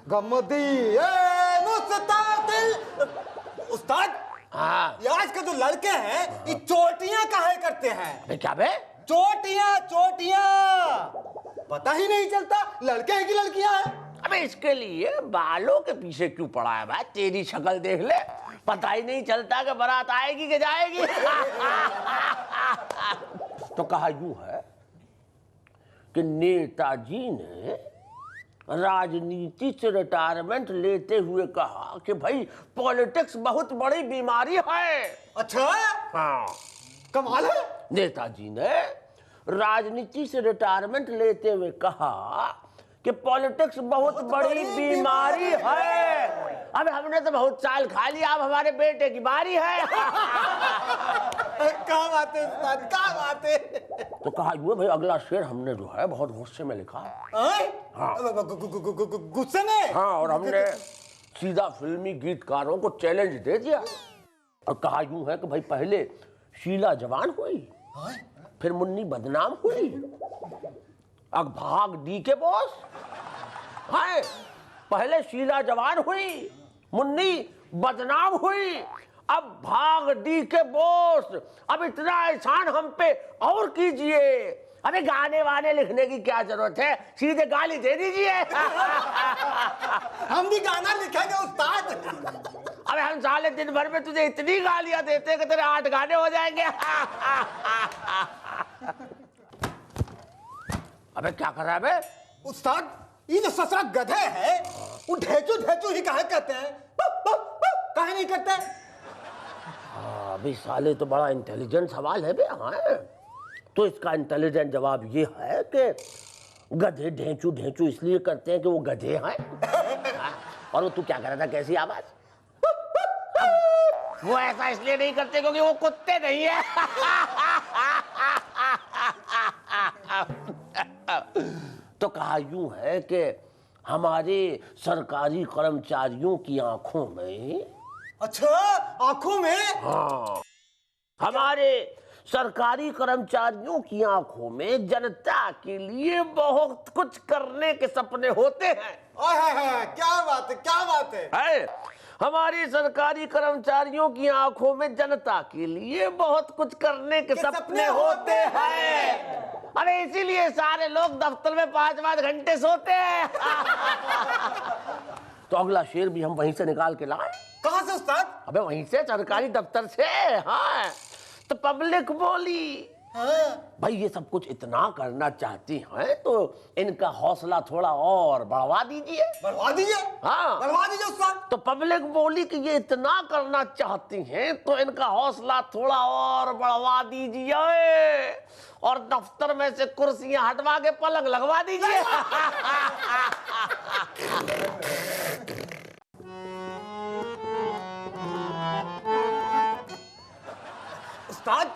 गमदी मुस्ताकिल। उस्ताद, हाँ, ये आज के जो लड़के हैं ये चोटियां काहे करते हैं? अबे क्या बे? चोटियां चोटियां, पता ही नहीं चलता लड़के हैं कि लड़कियां हैं। अबे इसके लिए बालों के पीछे क्यों पड़ा है भाई? तेरी शक्ल देख ले, पता ही नहीं चलता कि बारात आएगी कि जाएगी। तो कहा यूं है कि नेताजी ने राजनीति से रिटायरमेंट लेते हुए कहा कि भाई पॉलिटिक्स बहुत बड़ी बीमारी है। अच्छा, हाँ, कमाल है। नेताजी ने राजनीति से रिटायरमेंट लेते हुए कहा कि पॉलिटिक्स बहुत बड़ी बीमारी है। अब हमने तो बहुत साल खा लिया, अब हमारे बेटे की बारी है। क्या बात है उस्ताद, क्या बात है। तो कहा यूं भाई अगला शेर हमने जो है बहुत गुस्से में लिखा है। हाँ, गुस्से में? हाँ, और हमने सीधा फिल्मी गीतकारों को चैलेंज दे दिया और कहा यूं है कि भाई पहले शीला जवान हुई, फिर मुन्नी बदनाम हुई, अब भाग डी के बॉस। हाय, पहले शीला जवान हुई, मुन्नी बदनाम हुई, अब भाग डी के बॉस। अब इतना एहसान हम पे और कीजिए। अबे गाने वाने लिखने की क्या जरूरत है, सीधे गाली दे दीजिए। हम भी गाना लिखेंगे उस्ताद। अबे हम साले दिन भर में तुझे इतनी गालियां देते हैं कि तेरे 8 गाने हो जाएंगे। अबे क्या कर रहा है बे? उस्ताद, ये जो ससुरा गधे हैं वो ढेचू ढेचू ही काहे कहते हैं? काहे नहीं करते? अभी साले तो बड़ा इंटेलिजेंट सवाल है बे। हाँ, तो इसका इंटेलिजेंट जवाब ये है कि गधे ढेंचू ढेंचू इसलिए करते हैं कि वो गधे हैं। और वो तू क्या कर रहा था, कैसी आवाज? वो ऐसा इसलिए नहीं करते क्योंकि वो कुत्ते नहीं है। तो कहा यूं है कि हमारे सरकारी कर्मचारियों की आंखों में। अच्छा, आंखों में? हाँ, हमारे सरकारी कर्मचारियों की आंखों में जनता के लिए बहुत कुछ करने के सपने होते हैं। क्या बात है, क्या बात है। हमारी सरकारी कर्मचारियों की आंखों में जनता के लिए बहुत कुछ करने के सपने होते हैं। अरे इसीलिए सारे लोग दफ्तर में 5-5 घंटे सोते हैं। तो अगला शेर भी हम वहीं से निकाल के लाए। कहां से उस्ताद? अबे वहीं से, सरकारी दफ्तर से। हाँ, तो पब्लिक बोली, भाई ये सब कुछ इतना करना चाहती हैं तो इनका हौसला थोड़ा और बढ़वा दीजिए। बढ़वा दीजिए? हाँ, बढ़वा दीजिए उस्ताद। तो पब्लिक बोली कि ये इतना करना चाहती हैं तो इनका हौसला थोड़ा और बढ़वा दीजिए और दफ्तर में से कुर्सियां हटवा के पलंग लगवा दीजिए। उस्ताद,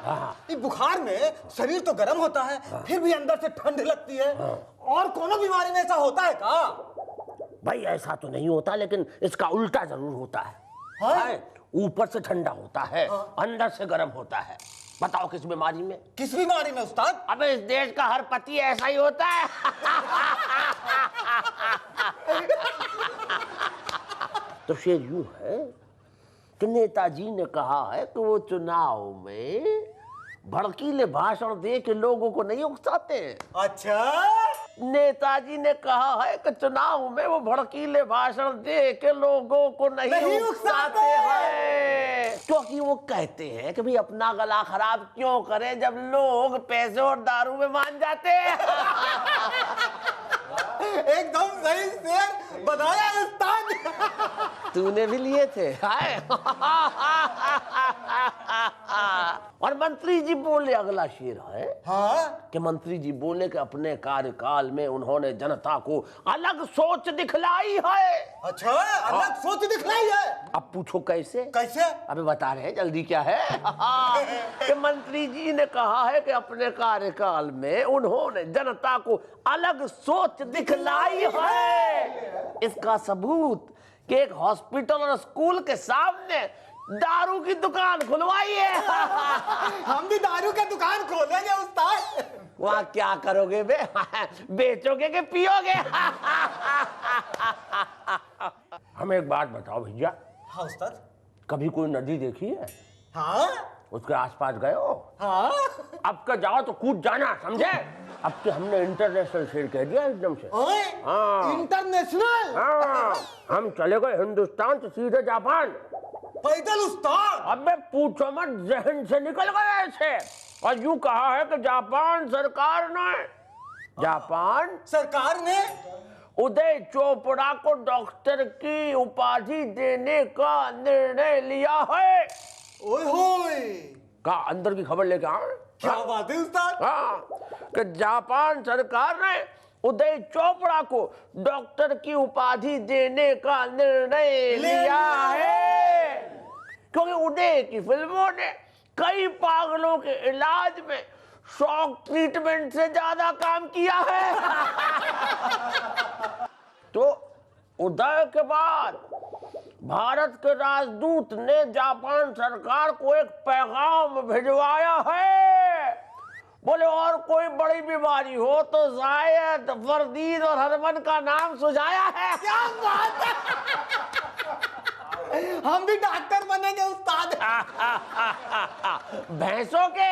ये बुखार में शरीर तो गर्म होता है, फिर भी अंदर से ठंड लगती है। और कोनो बीमारी में ऐसा होता है का? भाई ऐसा तो नहीं होता, लेकिन इसका उल्टा जरूर होता है। ऊपर से ठंडा होता है, अंदर से गर्म होता है। बताओ किस बीमारी में? किस बीमारी में उस्ताद? अबे इस देश का हर पति ऐसा ही होता है। तो शेर यूं है कि नेताजी ने कहा है कि वो चुनाव में भड़कीले भाषण दे के लोगों को नहीं उकसाते। अच्छा, नेताजी ने कहा है कि चुनाव में वो भड़कीले भाषण दे के लोगों को नहीं उकसाते हैं, क्योंकि वो कहते हैं कि भाई अपना गला खराब क्यों करें जब लोग पैसे और दारू में मान जाते हैं। एकदम सही शेर बताया उस्ताद। तूने भी लिए थे। हाय। और मंत्री जी बोले, अगला शेर है कि मंत्री जी बोले कि अपने कार्यकाल में उन्होंने जनता को अलग सोच दिखलाई है। अच्छा, अलग सोच दिखलाई है? अब पूछो कैसे? कैसे? अबे बता रहे हैं, जल्दी क्या है। कि मंत्री जी ने कहा है कि अपने कार्यकाल में उन्होंने जनता को अलग सोच दिखलाई है। इसका सबूत कि एक हॉस्पिटल और स्कूल के सामने दारू की दुकान खुलवाई है। हम भी दारू की दुकान खोलेंगे उस्ताद। वहाँ क्या करोगे बे? बेचोगे कि पियोगे? हमें एक बात बताओ भैया, हाँ उस्ताद। कभी कोई नदी देखी है? हाँ उसके आसपास गए हो? हाँ। अब का जाओ तो कूद जाना, समझे? अब के हमने इंटरनेशनल शेर कह दिया एकदम से। ओए, हाँ। इंटरनेशनल। हाँ, हम चले गए हिंदुस्तान से सीधे जापान। पैदल उस्ताद? अबे पूछो मत, जहन से निकल गए ऐसे। और यूं कहा है कि जापान सरकार ने उदय चोपड़ा को डॉक्टर की उपाधि देने का निर्णय लिया है। ओए होए, का अंदर की खबर लेके आओ। क्या बात है उस्ताद? हाँ, कि जापान सरकार ने उदय चोपड़ा को डॉक्टर की उपाधि देने का निर्णय लिया है, क्योंकि उदय की फिल्मों ने कई पागलों के इलाज में शॉक ट्रीटमेंट से ज्यादा काम किया है। तो उदय के बाद भारत के राजदूत ने जापान सरकार को एक पैगाम भिजवाया है। बोले और कोई बड़ी बीमारी हो तो शायद फरदीन और हरमन का नाम सुझाया है। क्या बात है? हम भी डॉक्टर बनेंगे उस्ताद। भैंसों के।